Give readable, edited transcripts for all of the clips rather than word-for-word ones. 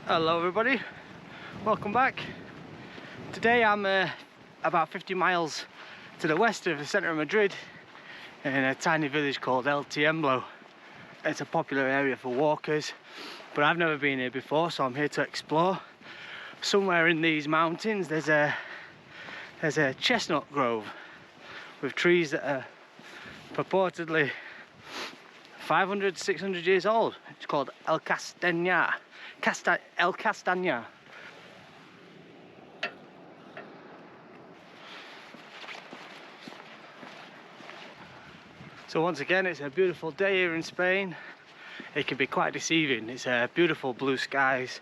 Hello everybody, welcome back. Today I'm about 50 miles to the west of the centre of Madrid in a tiny village called El Tiemblo. It's a popular area for walkers, but I've never been here before, so I'm here to explore. Somewhere in these mountains there's a chestnut grove with trees that are purportedly 500, 600 years old. It's called El Castañar. El Castañar. So once again, it's a beautiful day here in Spain. It can be quite deceiving. It's beautiful blue skies,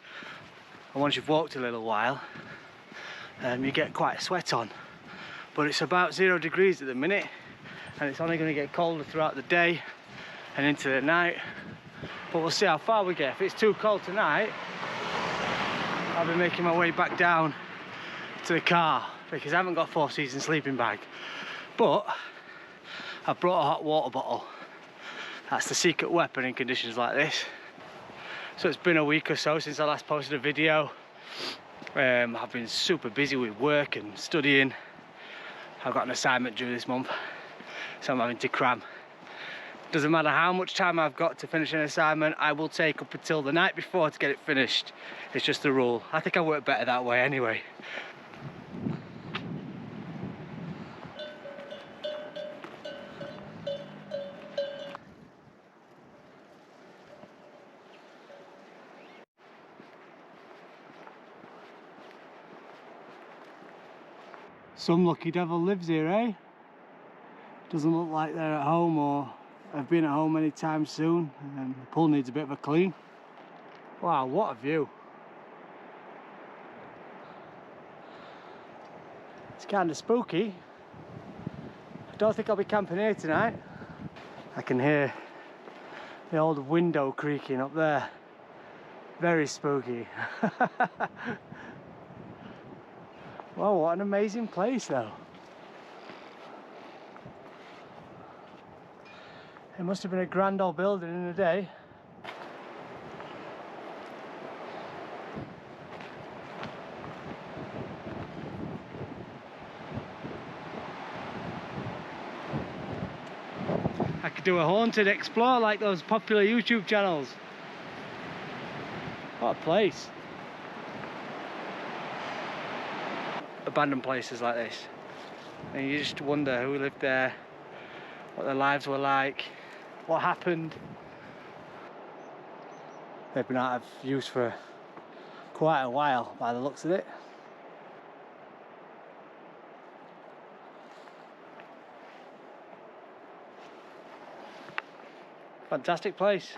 and once you've walked a little while, you get quite a sweat on. But it's about 0 degrees at the minute, and it's only going to get colder throughout the day and into the night. But we'll see how far we get. If it's too cold tonight, I'll be making my way back down to the car because I haven't got a 4-season sleeping bag. But I brought a hot water bottle. That's the secret weapon in conditions like this. So it's been a week or so since I last posted a video. I've been super busy with work and studying. I've got an assignment due this month, so I'm having to cram. Doesn't matter how much time I've got to finish an assignment, I will take up until the night before to get it finished. It's just the rule. I think I work better that way anyway. Some lucky devil lives here, eh? Doesn't look like they're at home or have been at home anytime soon. The pool needs a bit of a clean. Wow, what a view. It's kind of spooky. I don't think I'll be camping here tonight. I can hear the old window creaking up there. Very spooky. Wow, what an amazing place though. It must have been a grand old building in the day. I could do a haunted explore like those popular YouTube channels. What a place. Abandoned places like this, and you just wonder who lived there, what their lives were like, what happened. They've been out of use for quite a while by the looks of it. Fantastic place.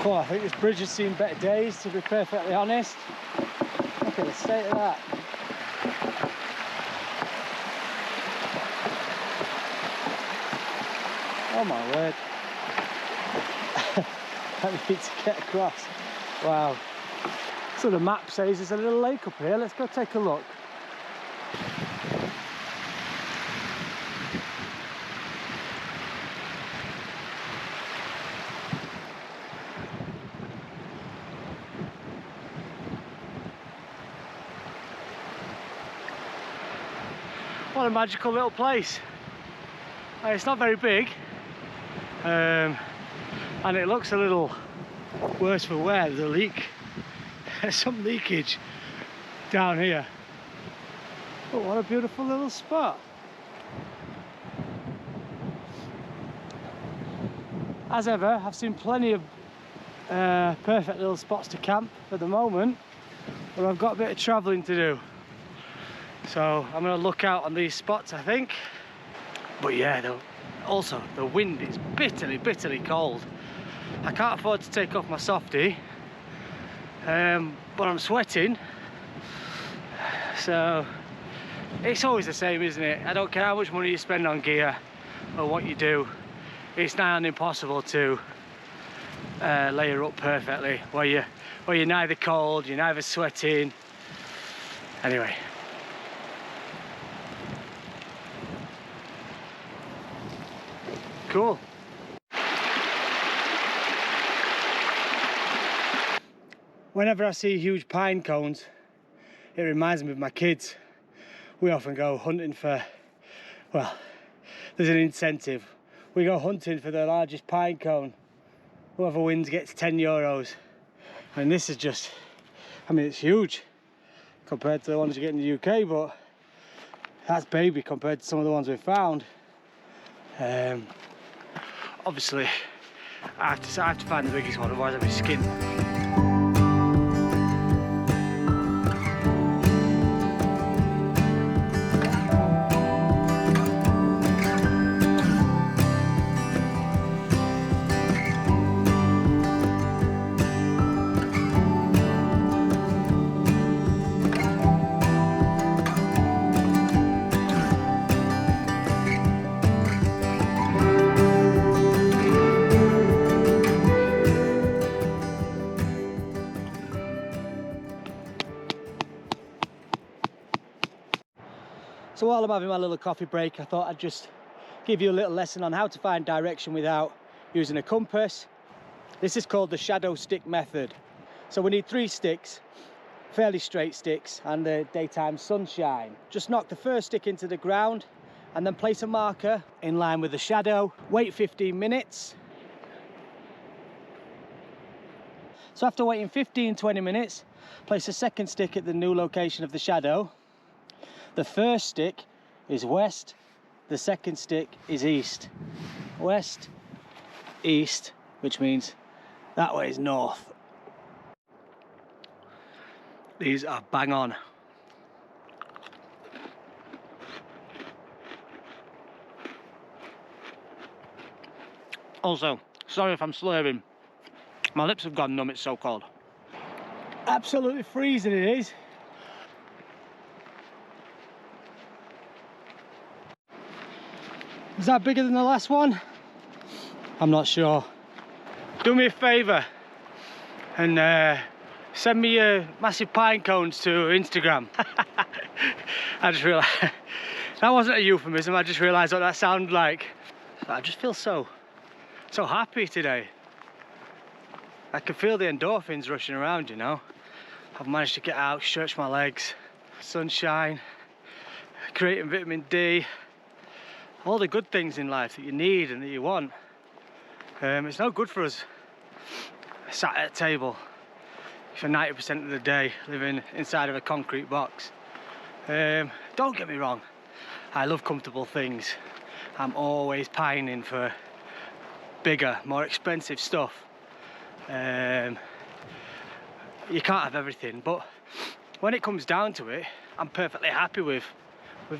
Oh, I think this bridge has seen better days, to be perfectly honest. Look at the state of that. Oh my word. I need to get across. Wow. So the map says there's a little lake up here. Let's go take a look. What a magical little place. It's not very big, and it looks a little worse for wear. There's a leak. There's some leakage down here. But what a beautiful little spot. As ever, I've seen plenty of perfect little spots to camp at the moment, but I've got a bit of travelling to do. So I'm going to look out on these spots, I think. But yeah, also the wind is bitterly, bitterly cold. I can't afford to take off my softie, but I'm sweating. So it's always the same, isn't it? I don't care how much money you spend on gear or what you do. It's nigh on impossible to layer up perfectly where you're neither cold, you're neither sweating. Anyway. cool. Whenever I see huge pine cones, it reminds me of my kids. We often go hunting for, well, there's an incentive. We go hunting for the largest pine cone. Whoever wins gets €10. And this is just, I mean, it's huge compared to the ones you get in the UK, but that's baby compared to some of the ones we've found. Obviously, I have to find the biggest one, otherwise I'll be skinned. So while I'm having my little coffee break, I thought I'd just give you a little lesson on how to find direction without using a compass. This is called the shadow stick method. So we need 3 sticks, fairly straight sticks, and the daytime sunshine. Just knock the first stick into the ground and then place a marker in line with the shadow. Wait 15 minutes. So after waiting 15-20 minutes, place a second stick at the new location of the shadow. The first stick is west, the second stick is east. West, east, which means that way is north. These are bang on. Also, sorry if I'm slurring. My lips have gone numb, it's so cold. Absolutely freezing it is. Is that bigger than the last one? I'm not sure. Do me a favour and send me your massive pine cones to Instagram. I just realised that wasn't a euphemism. I just realised what that sounded like. I just feel so happy today. I can feel the endorphins rushing around, you know. I've managed to get out, stretch my legs, sunshine, creating vitamin D. All the good things in life that you need and that you want. It's no good for us sat at a table for 90% of the day living inside of a concrete box. Don't get me wrong, I love comfortable things. I'm always pining for bigger, more expensive stuff. You can't have everything, but when it comes down to it, I'm perfectly happy with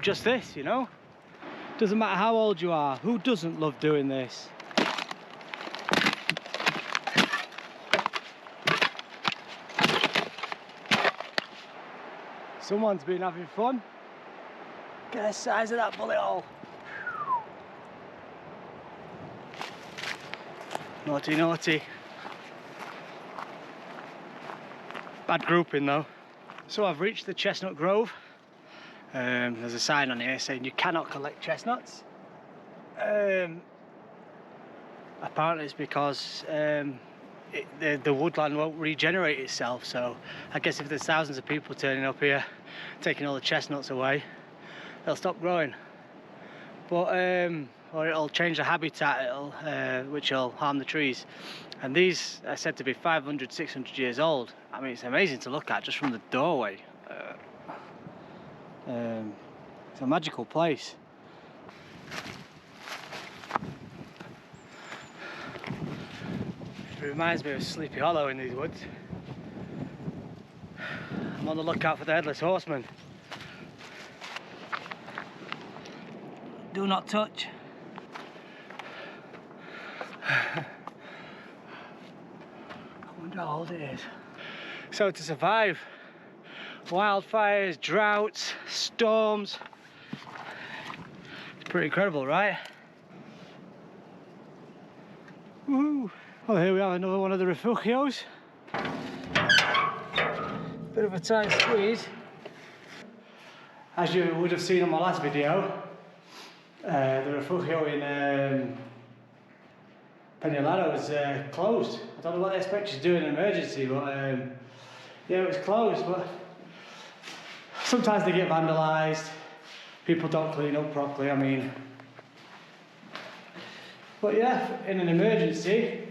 just this, you know. Doesn't matter how old you are, who doesn't love doing this? Someone's been having fun. Get the size of that bullet hole. Naughty, naughty. Bad grouping though. So I've reached the chestnut grove. There's a sign on here saying you cannot collect chestnuts. Apparently it's because the woodland won't regenerate itself, so I guess if there's thousands of people turning up here taking all the chestnuts away, they'll stop growing. But or it'll change the habitat, which will harm the trees. And these are said to be 500-600 years old. I mean, it's amazing to look at just from the doorway. It's a magical place. It reminds me of Sleepy Hollow in these woods. I'm on the lookout for the Headless Horseman. Do not touch. I wonder how old it is. So to survive wildfires, droughts, storms, it's pretty incredible, right? Woohoo! Well, here we have another one of the refugios. Bit of a tight squeeze. As you would have seen on my last video, the refugio in Peñalado was closed. I don't know what they expect you to do in an emergency, but yeah, it was closed. But sometimes they get vandalised. People don't clean up properly. I mean, but yeah, in an emergency,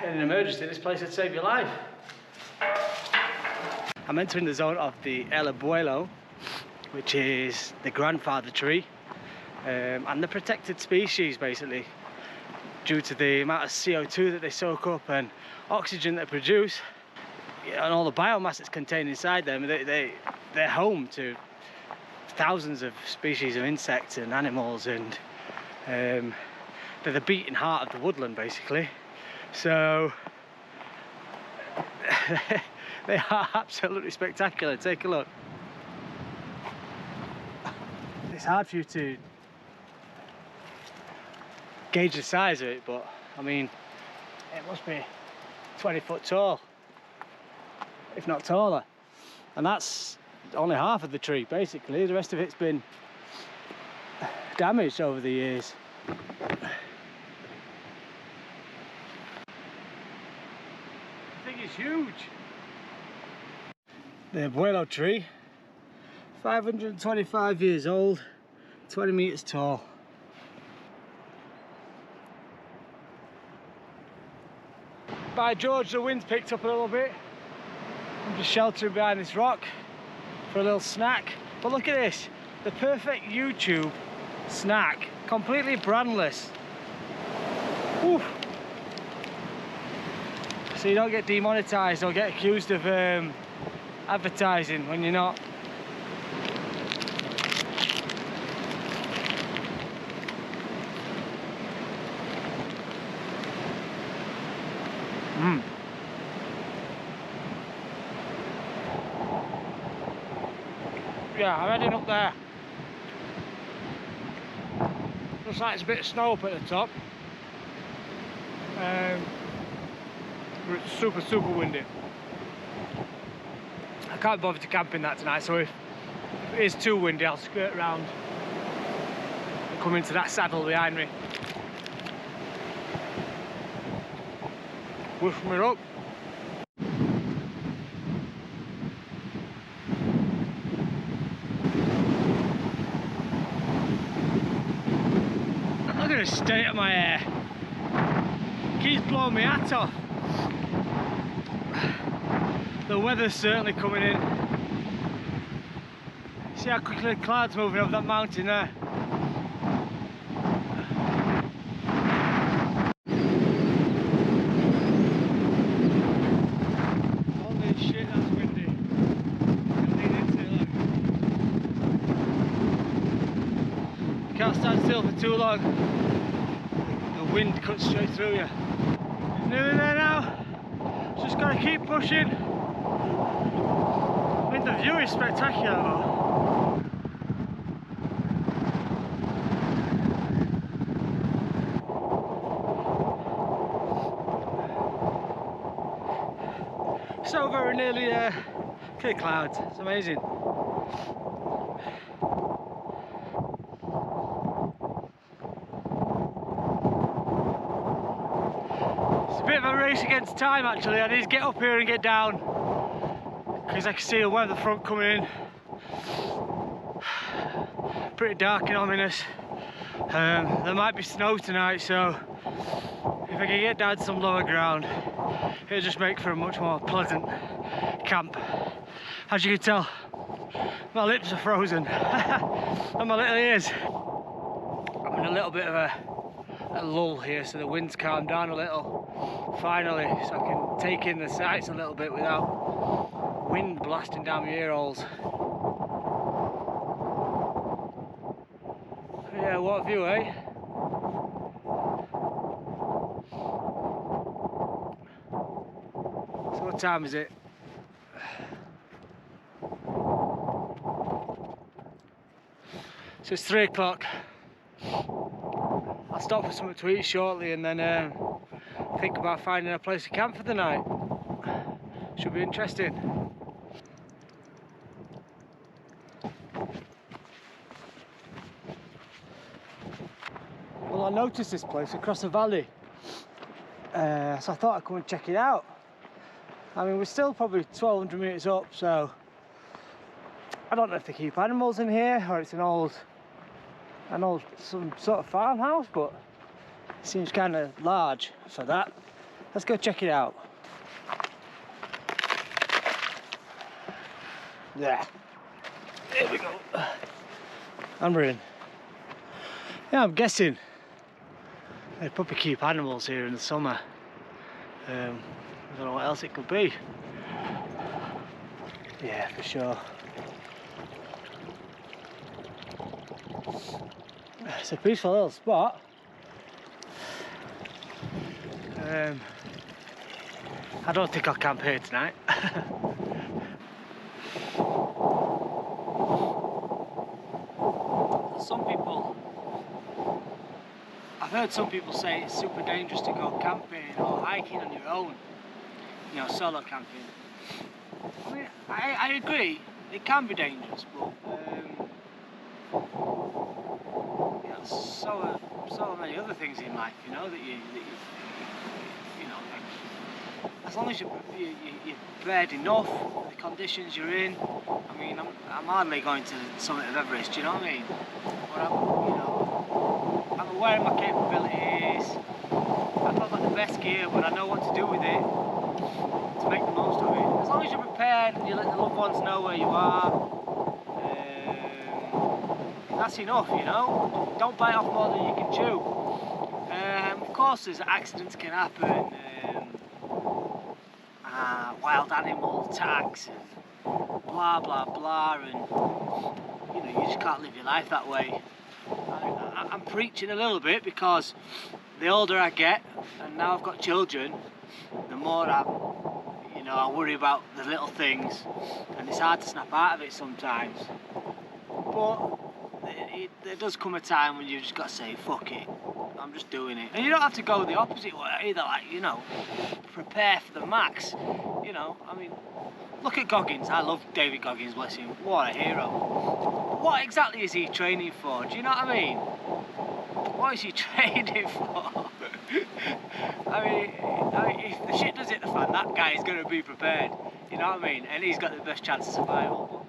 this place would save your life. I'm entering the zone of the El Abuelo, which is the grandfather tree, and the protected species, basically, due to the amount of CO2 that they soak up and oxygen they produce, and all the biomass that's contained inside them. They're home to thousands of species of insects and animals, and they're the beating heart of the woodland, basically. So they are absolutely spectacular. Take a look. It's hard for you to gauge the size of it, but I mean, it must be 20 foot tall, if not taller. And that's only half of the tree, basically. The rest of it's been damaged over the years. The thing is huge. The Abuelo tree, 525 years old, 20 meters tall. By George, the wind's picked up a little bit. I'm just sheltering behind this rock for a little snack. But look at this, the perfect YouTube snack, completely brandless. Oof. So you don't get demonetized or get accused of advertising when you're not. Yeah, I'm heading up there. Looks like there's a bit of snow up at the top. But it's super, super windy. I can't bother to camp in that tonight, so if it is too windy, I'll skirt around and come into that saddle behind me. Wish me up. Look at the state of my hair. Keeps blowing my hat off. The weather's certainly coming in. See how quickly the clouds moving over that mountain there. Holy shit, that's windy. You can't stand still for too long. The wind cuts straight through you. Nearly there now. Just gotta keep pushing. I mean, the view is spectacular though. It's over nearly clear clouds. It's amazing. It's a bit of a race against time actually. I need to get up here and get down because I can see the weather front coming in. Pretty dark and ominous. There might be snow tonight, so if I can get down to some lower ground, it'll just make for a much more pleasant camp. As you can tell, my lips are frozen and my little ears. I'm in a little bit of a lull here, so the wind's calmed down a little finally, so I can take in the sights a little bit without wind blasting down my ear holes. Yeah, what a view, eh? So what time is it? So it's 3 o'clock. I'll stop for something to eat shortly and then think about finding a place to camp for the night. Should be interesting. Well, I noticed this place across the valley, so I thought I'd come and check it out. I mean, we're still probably 1,200 metres up, so I don't know if they keep animals in here or it's an old some sort of farmhouse, but it seems kind of large for that. Let's go check it out. Yeah, here we go. And we're in. Yeah, I'm guessing they probably keep animals here in the summer. I don't know what else it could be. Yeah, for sure. It's a peaceful little spot. I don't think I'll camp here tonight. I've heard some people say it's super dangerous to go camping or hiking on your own, you know, solo camping. I mean, I agree, it can be dangerous, but you know, so many other things in life, you know, that you know, as long as you're prepared enough for the conditions you're in. I mean, I'm hardly going to the summit of Everest, do you know what I mean? But I'm aware of my capabilities. I've not got the best gear, but I know what to do with it to make the most of it. As long as you're prepared and you let the loved ones know where you are, that's enough, you know. Don't bite off more than you can chew. Of course, there's accidents can happen, wild animal attacks, and blah blah blah, and you know, you just can't live your life that way. I'm preaching a little bit because the older I get, and now I've got children, the more I worry about the little things, and it's hard to snap out of it sometimes. But there does come a time when you've just got to say, fuck it, I'm just doing it. And you don't have to go the opposite way either, like, you know, prepare for the max. You know, I mean, look at Goggins. I love David Goggins, bless him. What a hero. What exactly is he training for? Do you know what I mean? What is he training for? I mean, if the shit does hit the fan, that guy is going to be prepared. You know what I mean? And he's got the best chance of survival. But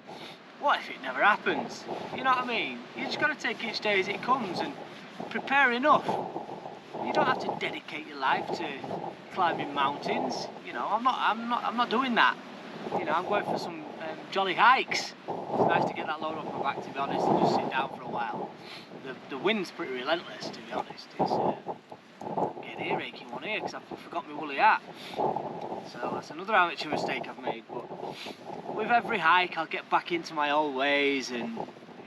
what if it never happens? You know what I mean? You just got to take each day as it comes and prepare enough. You don't have to dedicate your life to climbing mountains. You know, I'm not doing that. You know, I'm going for some jolly hikes. It's nice to get that load off my back, to be honest, and just sit down for a while. The wind's pretty relentless, to be honest. It's getting earache in one ear because I forgot my woolly hat. So that's another amateur mistake I've made. But with every hike, I'll get back into my old ways and,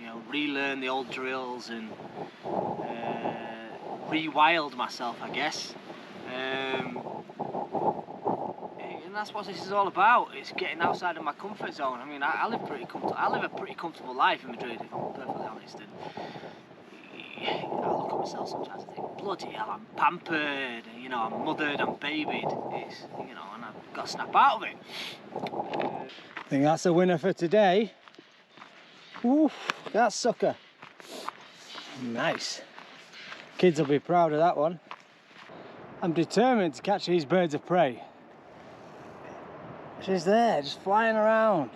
you know, relearn the old drills and rewild myself, I guess. And that's what this is all about. It's getting outside of my comfort zone. I mean, I live a pretty comfortable life in Madrid, if I'm perfectly honest. And I look at myself sometimes and think, bloody hell, I'm pampered. You know, I'm mothered, I'm babied. It's, you know, and I've got to snap out of it. I think that's a winner for today. Oof, that sucker. Nice. Kids will be proud of that one. I'm determined to catch these birds of prey. She's there, just flying around.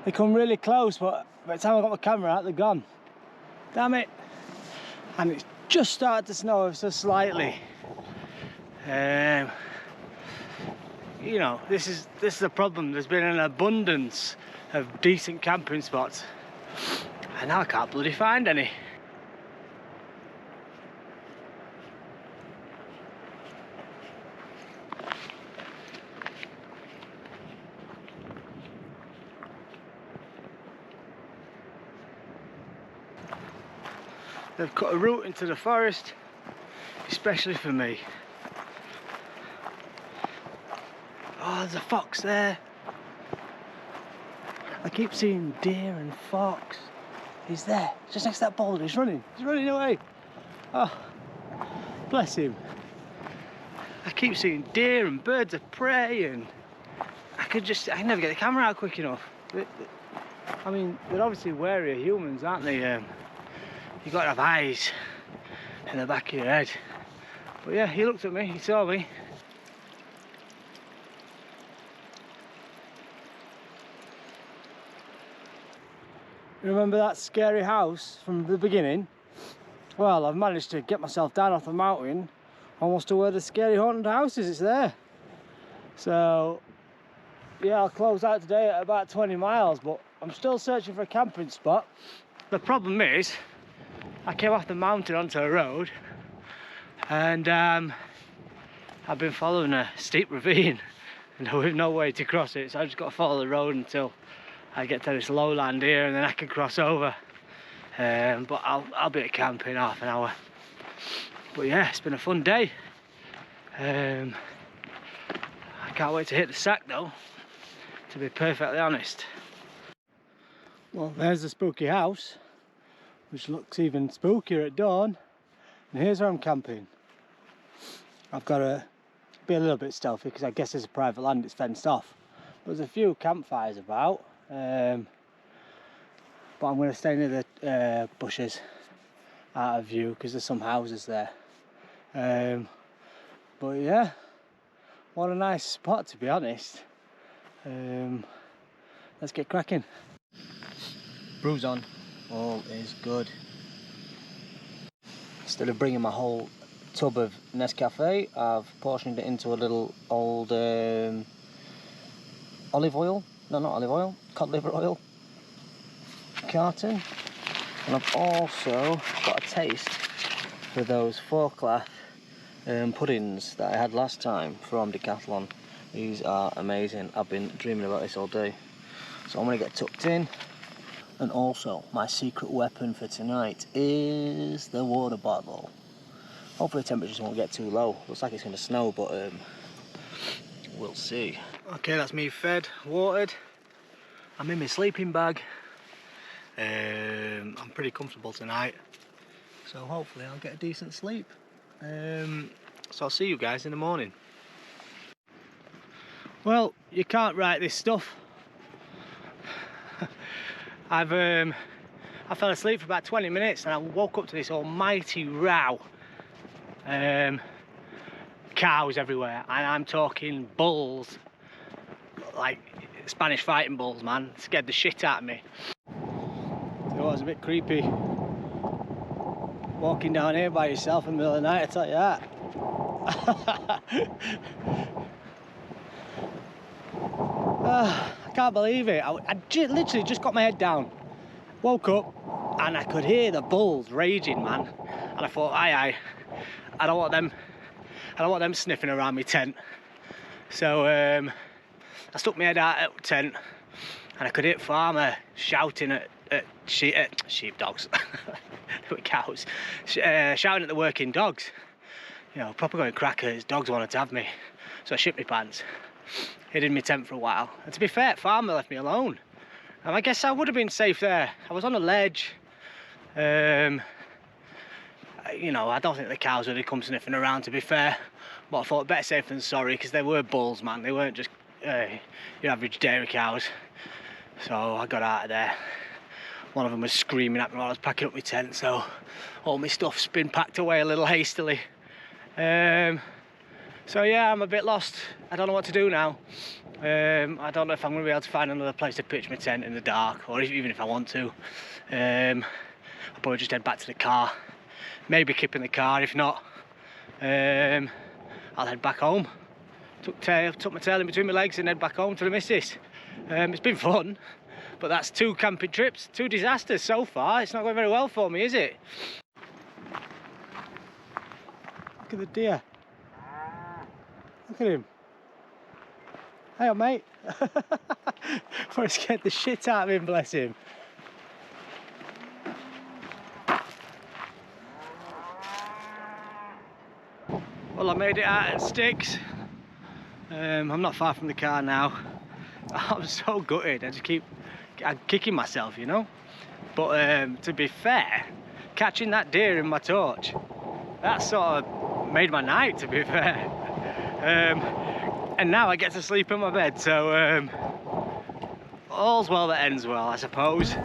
They come really close, but by the time I got my camera out, they're gone. Damn it. And it's just started to snow ever so slightly. You know, this is the problem. There's been an abundance of decent camping spots, and now I can't bloody find any. They've cut a route into the forest, especially for me. Oh, there's a fox there. I keep seeing deer and fox. He's there, just next to that boulder. He's running away. Oh, bless him. I keep seeing deer and birds of prey, and I can never get the camera out quick enough. I mean, they're obviously wary of humans, aren't they? you've got to have eyes in the back of your head. But yeah, he looked at me, he saw me. Remember that scary house from the beginning? Well, I've managed to get myself down off the mountain almost to where the scary haunted house is. It's there. So yeah, I'll close out today at about 20 miles, but I'm still searching for a camping spot. The problem is, I came off the mountain onto a road and I've been following a steep ravine and with no way to cross it, so I've just got to follow the road until I get to this lowland here and then I can cross over. But I'll be at camp in half an hour. But yeah, it's been a fun day. I can't wait to hit the sack though, to be perfectly honest. Well, there's the spooky house, which looks even spookier at dawn. And here's where I'm camping. I've got to be a little bit stealthy because I guess there's a private land, it's fenced off. There's a few campfires about, but I'm going to stay near the bushes out of view because there's some houses there. But yeah, what a nice spot to be honest. Let's get cracking. Brews on, all is good. Instead of bringing my whole tub of Nescafe, I've portioned it into a little old olive oil, no, not olive oil, cod liver oil carton. And I've also got a taste for those 4-class puddings that I had last time from Decathlon. These are amazing. I've been dreaming about this all day. So I'm going to get tucked in. And also, my secret weapon for tonight is the water bottle. Hopefully the temperatures won't get too low. Looks like it's going to snow, but we'll see. Okay, that's me fed, watered. I'm in my sleeping bag. I'm pretty comfortable tonight, so hopefully I'll get a decent sleep. So I'll see you guys in the morning. Well, you can't write this stuff. I fell asleep for about 20 minutes and I woke up to this almighty row. Cows everywhere, and I'm talking bulls, like Spanish fighting bulls, man. It scared the shit out of me. It was a bit creepy walking down here by yourself in the middle of the night, I tell you that. I can't believe it. I literally just got my head down, woke up, and I could hear the bulls raging, man. And I thought, I don't want them sniffing around my tent. So I stuck my head out at the tent, and I could hear farmer shouting at sheepdogs, cows, shouting at the working dogs. You know, proper going crackers. Dogs wanted to have me, so I shit my pants, hid in my tent for a while. And to be fair, farmer left me alone, and I guess I would have been safe there. I was on a ledge. You know, I don't think the cows would have come sniffing around, to be fair, but I thought better safe than sorry, because they were bulls, man. They weren't just your average dairy cows. So I got out of there. One of them was screaming at me while I was packing up my tent, so all my stuff's been packed away a little hastily. So yeah, I'm a bit lost. I don't know what to do now. I don't know if I'm going to be able to find another place to pitch my tent in the dark, or even if I want to. I'll probably just head back to the car. Maybe keep in the car. If not, I'll head back home. Tuck my tail in between my legs and head back home to the missus. It's been fun, but that's 2 camping trips, 2 disasters so far. It's not going very well for me, is it? Look at the deer. Look at him. Hey up, mate. Before I scared the shit out of him, bless him. Well, I made it out at Sticks. I'm not far from the car now. I'm so gutted. I'm kicking myself, you know. But to be fair, catching that deer in my torch, that sort of made my night, to be fair. And now I get to sleep in my bed, so all's well that ends well, I suppose.